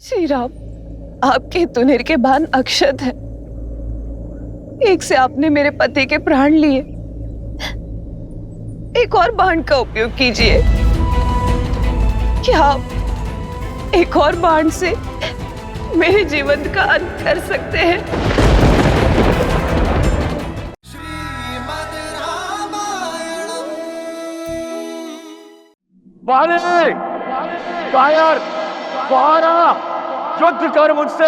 श्री राम, आपके तुनहर के बाण अक्षत है। एक से आपने मेरे पति के प्राण लिए, एक और बाण का उपयोग कीजिए। क्या आप एक और बाण से मेरे जीवन का अंत कर सकते हैं? बाले, कायर, बाहर आ, युद्ध कर मुझसे।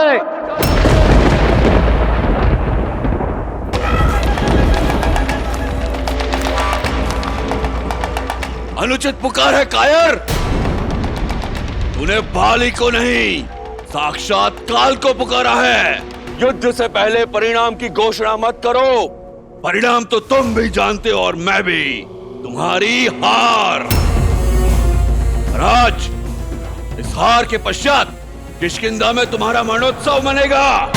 अनुचित पुकार है कायर। तूने बाली को नहीं, साक्षात काल को पुकारा है। युद्ध से पहले परिणाम की घोषणा मत करो। परिणाम तो तुम भी जानते हो और मैं भी। तुम्हारी हार। राज, इस हार के पश्चात किष्किंधा में तुम्हारा मरणोत्सव मनेगा।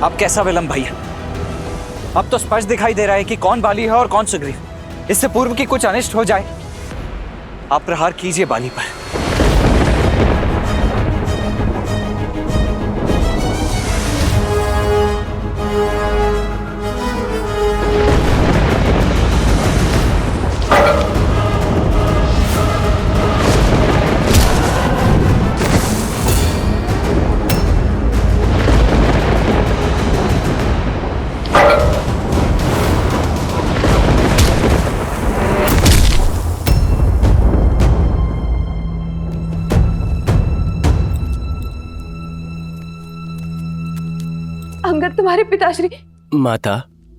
अब कैसा विलंब भैया? अब तो स्पष्ट दिखाई दे रहा है कि कौन बाली है और कौन सुग्रीव। इससे पूर्व कि कुछ अनिष्ट हो जाए, आप प्रहार कीजिए बाली पर। अंगद, तुम्हारे पिताश्री। माता,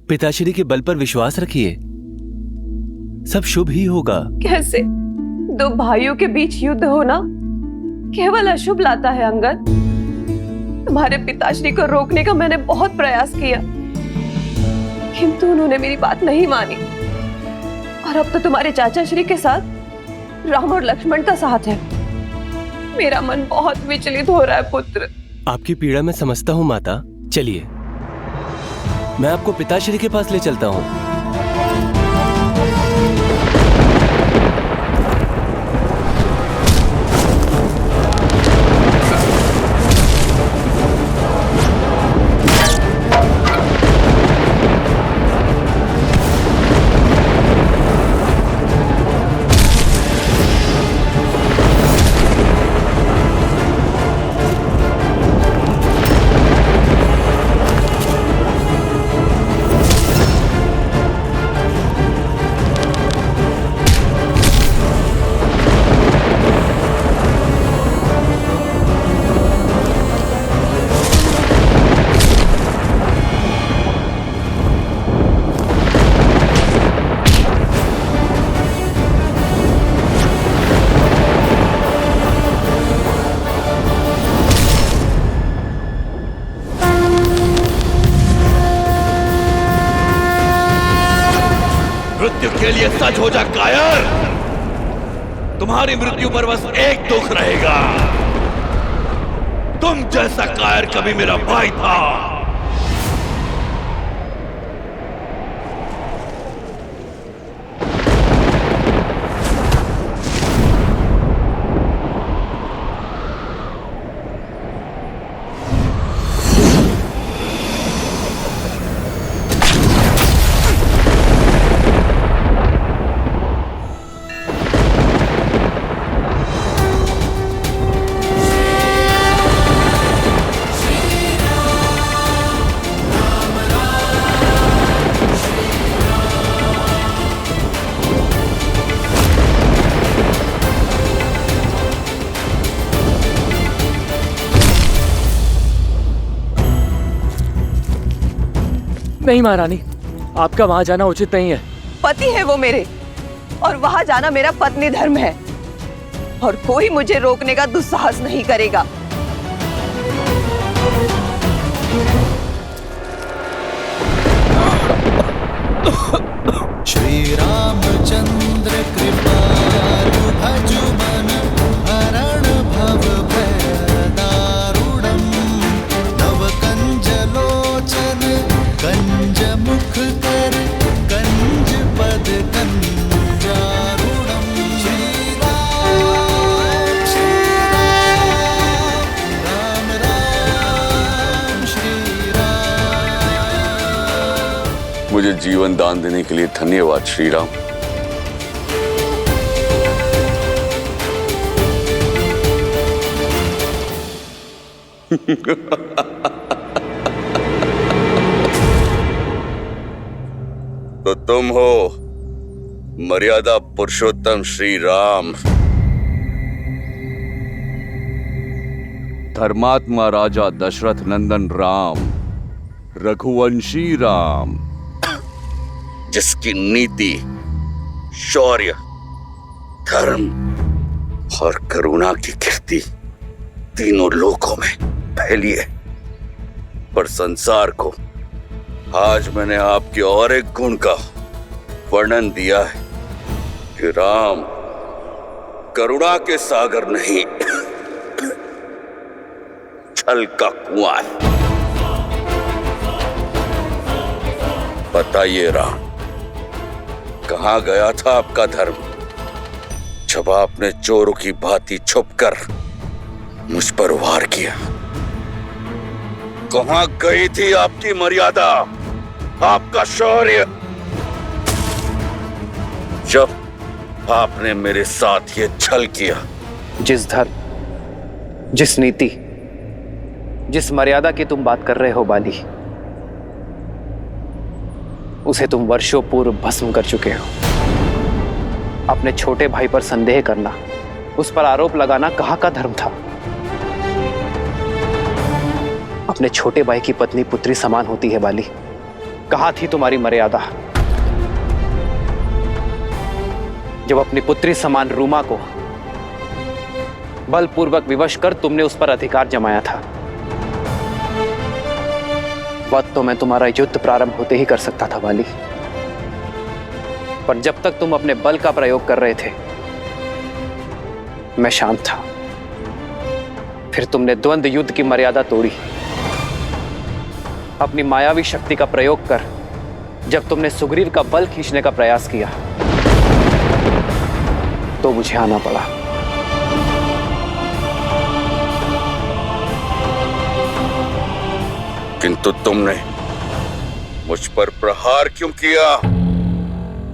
पिताश्री के बल पर विश्वास रखिए, सब शुभ ही होगा। कैसे दो भाइयों के बीच युद्ध होना केवल अशुभ लाता है अंगद। तुम्हारे पिताश्री को रोकने का मैंने बहुत प्रयास किया, किंतु उन्होंने मेरी बात नहीं मानी। और अब तो तुम्हारे चाचा श्री के साथ राम और लक्ष्मण का साथ है। मेरा मन बहुत विचलित हो रहा है पुत्र। आपकी पीड़ा मैं समझता हूँ माता। चलिए, मैं आपको पिताश्री के पास ले चलता हूँ। मृत्यु के लिए सच हो जा कायर। तुम्हारी मृत्यु पर बस एक दुख रहेगा, तुम जैसा कायर कभी मेरा भाई था। नहीं महारानी, आपका वहां जाना उचित नहीं है। पति है वो मेरे, और वहां जाना मेरा पत्नी धर्म है, और कोई मुझे रोकने का दुस्साहस नहीं करेगा। रामचंद्र कृपालु भजु मन हरण भव भय दारुणम् नव कंज लोचन कंज मुख कर कंज पद कंजारुणम् श्री राम राम राम श्री राम। मुझे जीवन दान देने के लिए धन्यवाद श्री राम। तो तुम हो मर्यादा पुरुषोत्तम श्री राम, धर्मात्मा राजा दशरथ नंदन राम, रघुवंशी राम, जिसकी नीति, शौर्य, धर्म और करुणा की कीर्ति तीनों लोकों में फैली है। पर संसार को आज मैंने आपके और एक गुण का वर्णन दिया है कि राम करुणा के सागर नहीं, छल का कुआं है। बताइए राम, कहां गया था आपका धर्म जब आपने चोरों की भांति छुपकर मुझ पर वार किया? कहां गई थी आपकी मर्यादा, आपका शौर्य, जब आपने मेरे साथ ये छल किया? जिस धर्म, जिस नीति, जिस मर्यादा की तुम बात कर रहे हो बाली, उसे तुम वर्षों पूर्व भस्म कर चुके हो। अपने छोटे भाई पर संदेह करना, उस पर आरोप लगाना कहाँ का धर्म था? अपने छोटे भाई की पत्नी पुत्री समान होती है बाली, कहाँ थी तुम्हारी मर्यादा जब अपनी पुत्री समान रूमा को बलपूर्वक विवश कर तुमने उस पर अधिकार जमाया था? वह तो मैं तुम्हारा युद्ध प्रारंभ होते ही कर सकता था बाली, पर जब तक तुम अपने बल का प्रयोग कर रहे थे मैं शांत था। फिर तुमने द्वंद्व युद्ध की मर्यादा तोड़ी। अपनी मायावी शक्ति का प्रयोग कर जब तुमने सुग्रीव का बल खींचने का प्रयास किया तो मुझे आना पड़ा। किंतु तुमने मुझ पर प्रहार क्यों किया?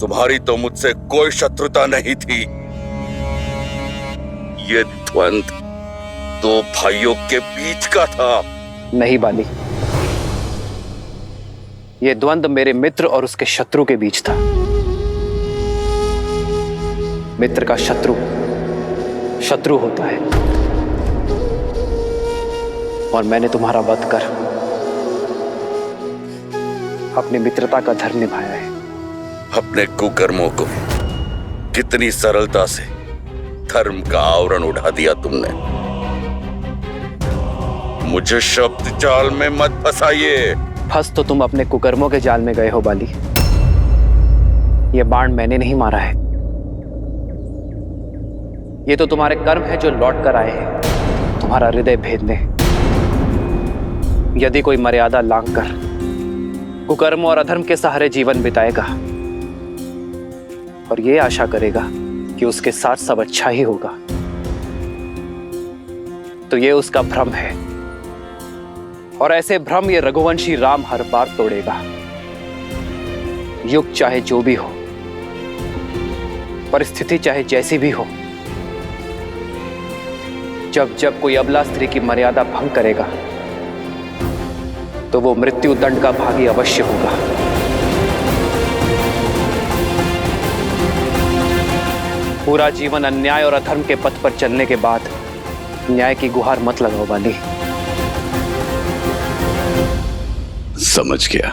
तुम्हारी तो मुझसे कोई शत्रुता नहीं थी। ये द्वंद्व दो भाइयों के बीच का था। नहीं बाली, यह द्वंद्व मेरे मित्र और उसके शत्रु के बीच था। मित्र का शत्रु शत्रु होता है, और मैंने तुम्हारा वध कर अपनी मित्रता का धर्म निभाया है। अपने कुकर्मों को कितनी सरलता से धर्म का आवरण उठा दिया तुमने। मुझे शब्द जाल में मत फंसाइए। फंस तो तुम अपने कुकर्मों के जाल में गए हो बाली। यह बाण मैंने नहीं मारा है, ये तो तुम्हारे कर्म है जो लौट कर आए हैं तुम्हारा हृदय भेदने। यदि कोई मर्यादा लांघकर कुकर्म और अधर्म के सहारे जीवन बिताएगा और ये आशा करेगा कि उसके साथ सब अच्छा ही होगा, तो ये उसका भ्रम है, और ऐसे भ्रम ये रघुवंशी राम हर बार तोड़ेगा। युग चाहे जो भी हो, परिस्थिति चाहे जैसी भी हो, जब जब कोई अबला स्त्री की मर्यादा भंग करेगा तो वो मृत्यु दंड का भागी अवश्य होगा। पूरा जीवन अन्याय और अधर्म के पथ पर चलने के बाद न्याय की गुहार मत लगाओ बाली। समझ गया,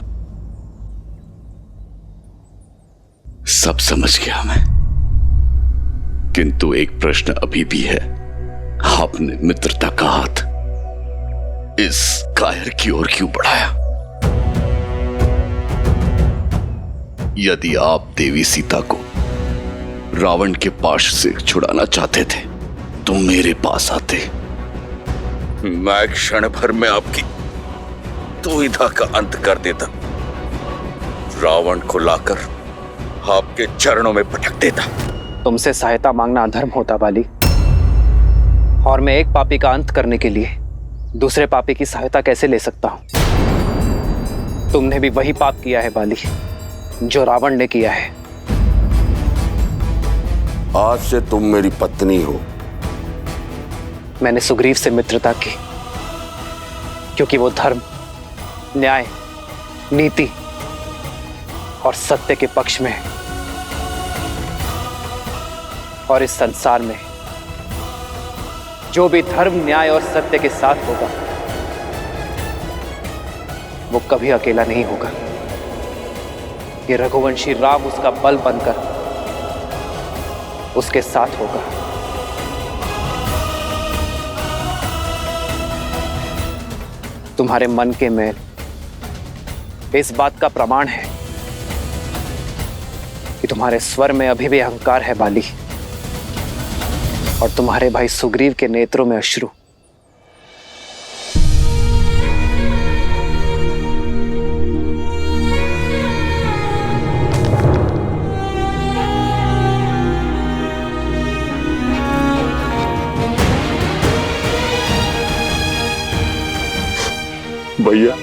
सब समझ गया मैं। किंतु एक प्रश्न अभी भी है। आपने मित्रता का हाथ इस कायर की ओर क्यों बढ़ाया? यदि आप देवी सीता को रावण के पाश से छुड़ाना चाहते थे, तुम मेरे पास आते, मैं क्षण भर में आपकी दुविधा का अंत कर देता, रावण को लाकर आपके चरणों में पटक देता। तुमसे सहायता मांगना अधर्म होता बाली, और मैं एक पापी का अंत करने के लिए दूसरे पापी की सहायता कैसे ले सकता हूं? तुमने भी वही पाप किया है बाली जो रावण ने किया है। आज से तुम मेरी पत्नी हो। मैंने सुग्रीव से मित्रता की क्योंकि वो धर्म, न्याय, नीति और सत्य के पक्ष में है। और इस संसार में जो भी धर्म, न्याय और सत्य के साथ होगा वो कभी अकेला नहीं होगा। ये रघुवंशी राम उसका बल बनकर उसके साथ होगा। तुम्हारे मन के मैल इस बात का प्रमाण है कि तुम्हारे स्वर में अभी भी अहंकार है बाली, और तुम्हारे भाई सुग्रीव के नेत्रों में अश्रु। भैया,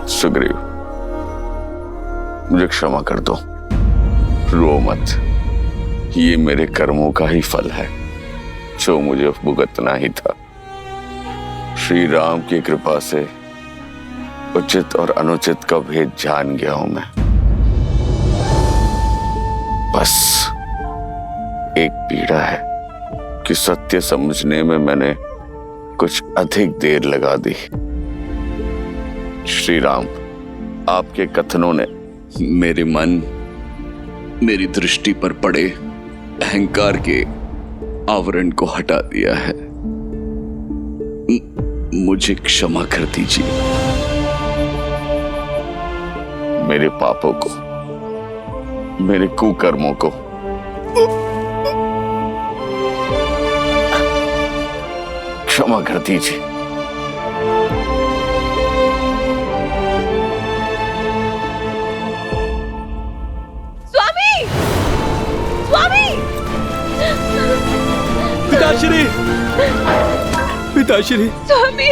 सुग्रीव, मुझे क्षमा कर दो, रो मत। ये मेरे कर्मों का ही फल है जो मुझे भुगतना ही था। श्री राम की कृपा से उचित और अनुचित का भेद जान गया हूं मैं। बस एक पीड़ा है कि सत्य समझने में मैंने कुछ अधिक देर लगा दी। श्री राम, आपके कथनों ने मेरे मन, मेरी दृष्टि पर पड़े अहंकार के आवरण को हटा दिया है। मुझे क्षमा कर दीजिए। मेरे पापों को, मेरे कुकर्मों को क्षमा कर दीजिए। स्वामी, स्वामी, पिताश्री, पिताश्री, स्वामी,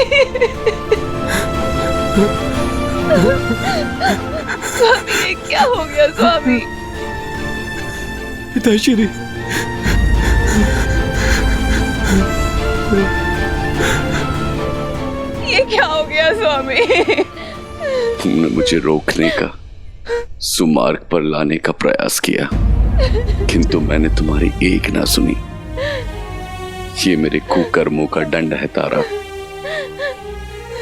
स्वामी, ये क्या हो गया स्वामी? पिताश्री, ये क्या हो गया स्वामी? तुमने मुझे रोकने का, सुमार्ग पर लाने का प्रयास किया, किंतु मैंने तुम्हारी एक ना सुनी। ये मेरे कुकर्मों का दंड है तारा।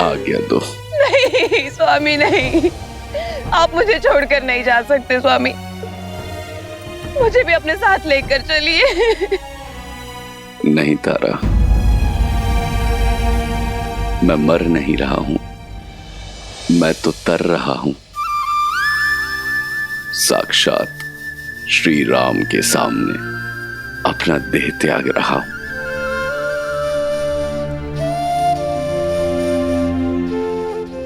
आज्ञा दो। नहीं स्वामी, नहीं, आप मुझे छोड़कर नहीं जा सकते स्वामी। मुझे भी अपने साथ लेकर चलिए। नहीं तारा, मैं मर नहीं रहा हूं, मैं तो तर रहा हूं। साक्षात श्री राम के सामने अपना देह त्याग रहा हूं।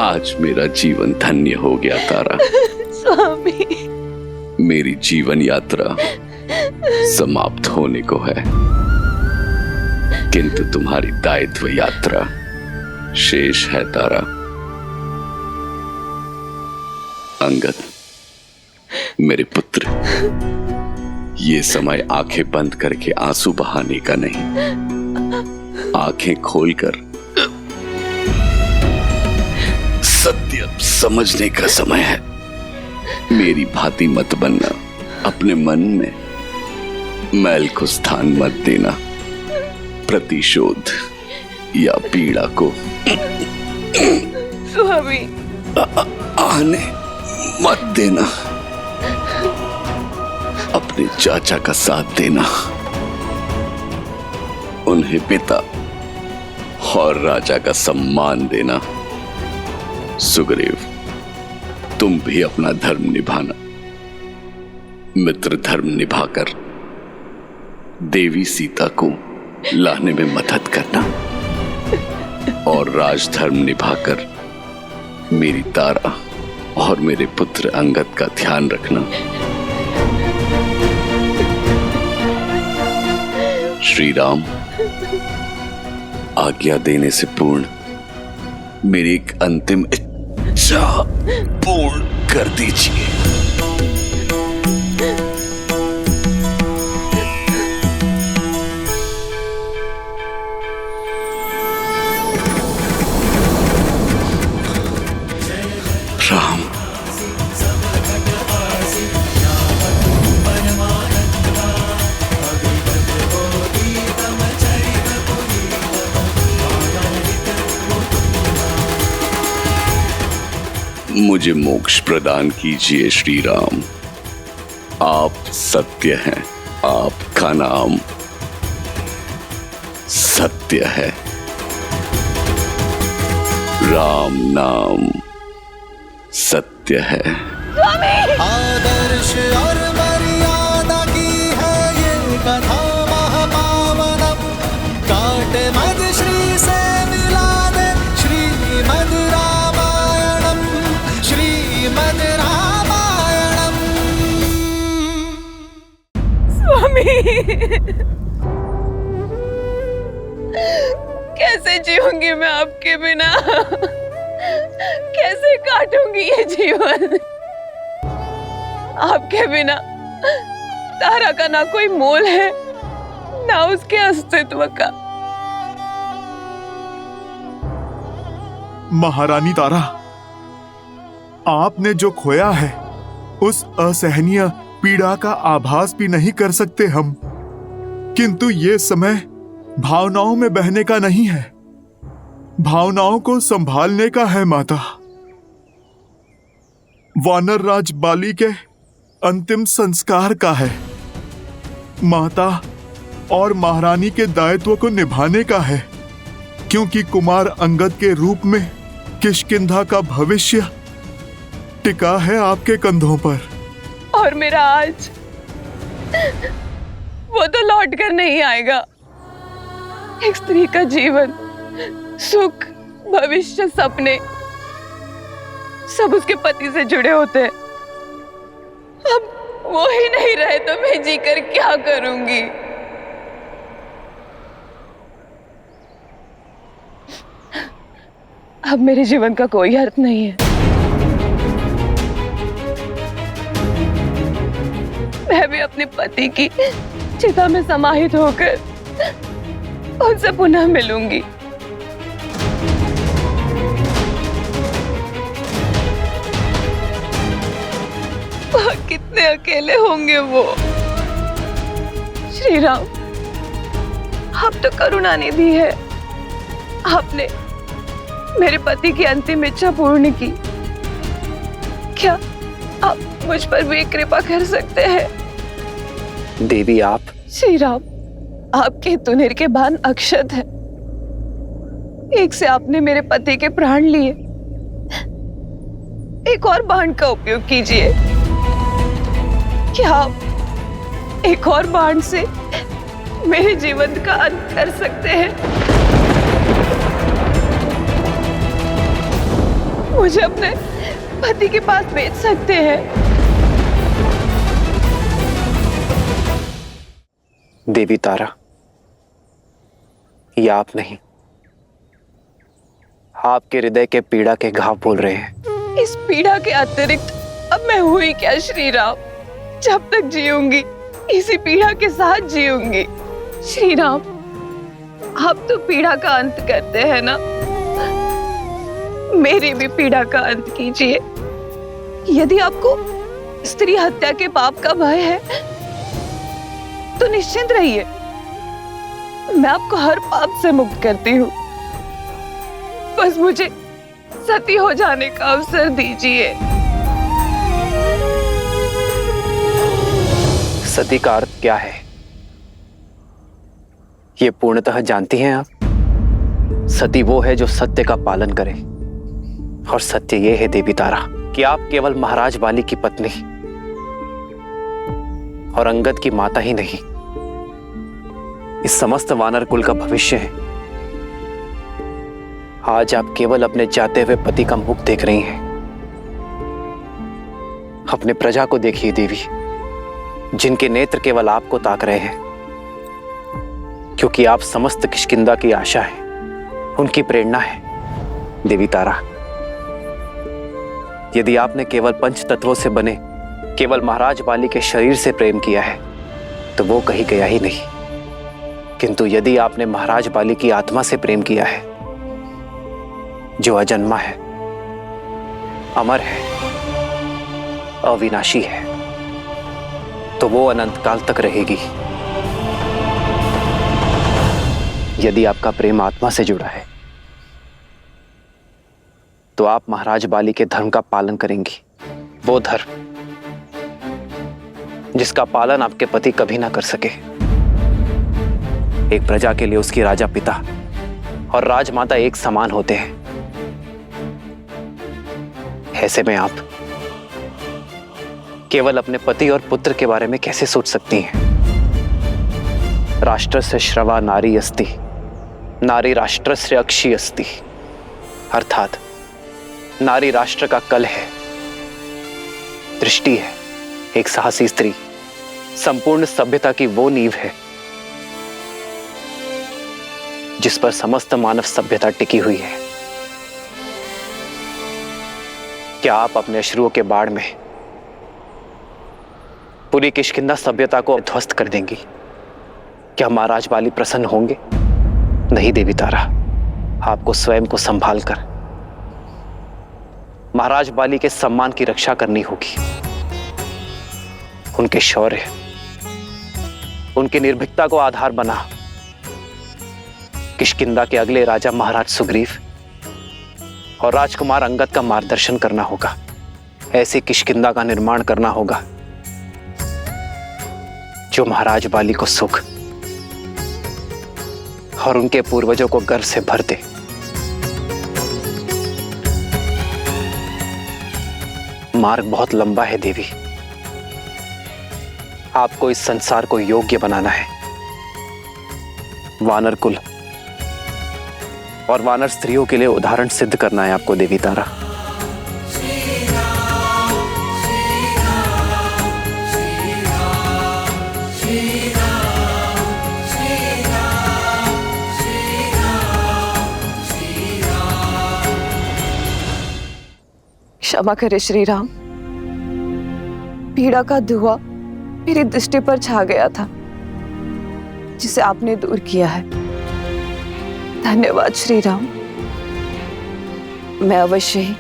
आज मेरा जीवन धन्य हो गया तारा। स्वामी, मेरी जीवन यात्रा समाप्त होने को है, किंतु तुम्हारी दायित्व यात्रा शेष है तारा। अंगद, मेरे पुत्र, ये समय आंखें बंद करके आंसू बहाने का नहीं, आंखें खोलकर सत्य समझने का समय है। मेरी भांति मत बनना, अपने मन में मैल को स्थान मत देना, प्रतिशोध या पीड़ा को स्वामी, आने मत देना, अपने चाचा का साथ देना। उन्हें पिता और राजा का सम्मान देना। सुग्रीव, तुम भी अपना धर्म निभाना। मित्र धर्म निभाकर देवी सीता को लाने में मदद करना और राजधर्म निभाकर मेरी तारा और मेरे पुत्र अंगद का ध्यान रखना। श्री राम, आज्ञा देने से पूर्ण मेरी एक अंतिम इच्छा पूर्ण कर दीजिए। राम, मुझे मोक्ष प्रदान कीजिए। श्री राम, आप सत्य हैं, आपका नाम सत्य है। राम नाम सत्य है। आदर्श और मर्यादा की है ये कथा महापावनम। काटे मद श्री से मिला दे श्रीमद् रामायणम, श्रीमद् रामायणम। स्वामी, कैसे जीऊंगी मैं आपके बिना? कैसे काटूंगी ये जीवन? आपके बिना तारा का ना कोई मोल है, ना उसके अस्तित्व का। महारानी तारा, आपने जो खोया है उस असहनीय पीड़ा का आभास भी नहीं कर सकते हम, किंतु ये समय भावनाओं में बहने का नहीं है, भावनाओं को संभालने का है माता। वानर राज बाली के अंतिम संस्कार का है माता, और महारानी के दायित्व को निभाने का है, क्योंकि कुमार अंगद के रूप में किष्किंधा का भविष्य टिका है आपके कंधों पर। और मेरा आज वो तो लौट कर नहीं आएगा। एक स्त्री का जीवन, सुख, भविष्य, सपने सब उसके पति से जुड़े होते हैं। अब वो ही नहीं रहे तो मैं जीकर क्या करूंगी? अब मेरे जीवन का कोई अर्थ नहीं है। मैं भी अपने पति की चिता में समाहित होकर उनसे पुनः मिलूंगी। कितने अकेले होंगे वो। श्री राम, आप तो करुणा निधि है। आपने मेरे पति की अंतिम इच्छा पूर्ण की। क्या आप मुझ पर भी कृपा कर सकते हैं? देवी आप। श्री राम, आपके तुनिर के बाण अक्षत है। एक से आपने मेरे पति के प्राण लिए, एक और बाण का उपयोग कीजिए। क्या आप एक और बाण से मेरे जीवन का अंत कर सकते हैं? मुझे अपने पति के पास भेज सकते हैं? देवी तारा, ये आप नहीं, आपके हृदय के पीड़ा के घाव बोल रहे हैं। इस पीड़ा के अतिरिक्त अब मैं हुई क्या श्री राम? जब तक जीऊंगी इसी पीड़ा के साथ जीऊंगी। श्री राम, आप तो पीड़ा का अंत करते हैं ना, मेरी भी पीड़ा का अंत कीजिए। यदि आपको स्त्री हत्या के पाप का भय है तो निश्चिंत रहिए, मैं आपको हर पाप से मुक्त करती हूँ। बस मुझे सती हो जाने का अवसर दीजिए। सती का अर्थ क्या है? ये पूर्णतः जानती हैं आप, सती वो है जो सत्य का पालन करे, और सत्य ये है देवी तारा कि आप केवल महाराज बाली की पत्नी और अंगद की माता ही नहीं, इस समस्त वानर कुल का भविष्य है। आज आप केवल अपने जाते हुए पति का मुख देख रही हैं। अपने प्रजा को देखिए देवी, जिनके नेत्र केवल आपको ताक रहे हैं, क्योंकि आप समस्त किष्किंधा की आशा है, उनकी प्रेरणा है देवी तारा। यदि आपने केवल पंच तत्वों से बने केवल महाराज बाली के शरीर से प्रेम किया है तो वो कहीं गया ही नहीं, किंतु यदि आपने महाराज बाली की आत्मा से प्रेम किया है, जो अजन्मा है, अमर है, अविनाशी है, तो वो अनंत काल तक रहेगी। यदि आपका प्रेम आत्मा से जुड़ा है तो आप महाराज बाली के धर्म का पालन करेंगी, वो धर्म जिसका पालन आपके पति कभी ना कर सके। एक प्रजा के लिए उसकी राजा पिता और राजमाता एक समान होते हैं। ऐसे में आप केवल अपने पति और पुत्र के बारे में कैसे सोच सकती हैं? राष्ट्रस्य श्रवा नारी अस्ति, नारी राष्ट्रस्य अक्षी अस्ति, अर्थात नारी राष्ट्र का कल है, दृष्टि है, एक साहसी स्त्री संपूर्ण सभ्यता की वो नींव है जिस पर समस्त मानव सभ्यता टिकी हुई है। क्या आप अपने अश्रुओं के बाढ़ में पूरी किष्किंधा सभ्यता को ध्वस्त कर देंगी? क्या महाराज बाली प्रसन्न होंगे? नहीं देवी तारा, आपको स्वयं को संभाल कर महाराज बाली के सम्मान की रक्षा करनी होगी। उनके शौर्य, उनकी निर्भीकता को आधार बना किष्किंधा के अगले राजा महाराज सुग्रीव और राजकुमार अंगद का मार्गदर्शन करना होगा। ऐसी किष्किंधा का निर्माण करना होगा जो महाराज बाली को सुख और उनके पूर्वजों को गर्व से भर दे। मार्ग बहुत लंबा है देवी, आपको इस संसार को योग्य बनाना है। वानर कुल और वानर स्त्रियों के लिए उदाहरण सिद्ध करना है आपको देवी तारा। क्षमा करे श्री राम, पीड़ा का धुआं मेरी दृष्टि पर छा गया था, जिसे आपने दूर किया है। धन्यवाद श्री राम। मैं अवश्य ही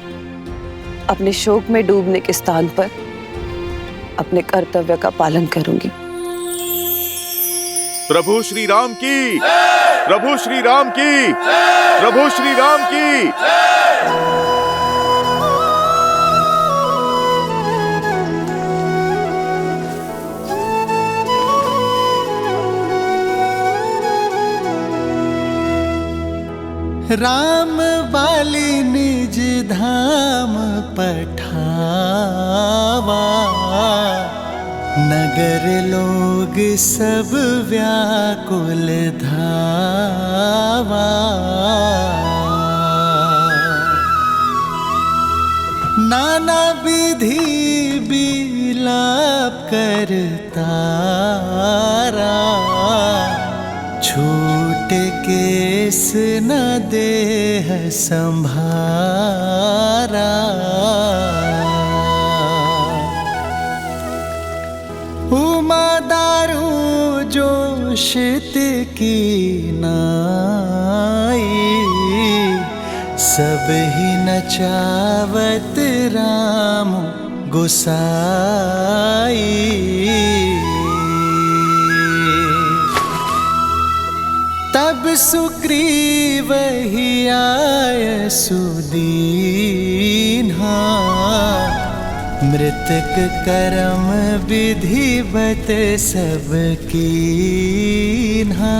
अपने शोक में डूबने के स्थान पर अपने कर्तव्य का पालन करूंगी। प्रभु श्री राम की, प्रभु श्री राम की, प्रभु श्री राम की। राम बाली निज धाम पठावा, नगर लोग सब व्याकुल धावा। नाना विधि बिलाप करतारा, छूट केस न देह संभारा। उमा दारू जोशित की नाई, सब ही नचावत राम गोसाई। तब सुग्रीव ही आय सुदीन्हा, मृतक करम विधिवत सब कीन्हा।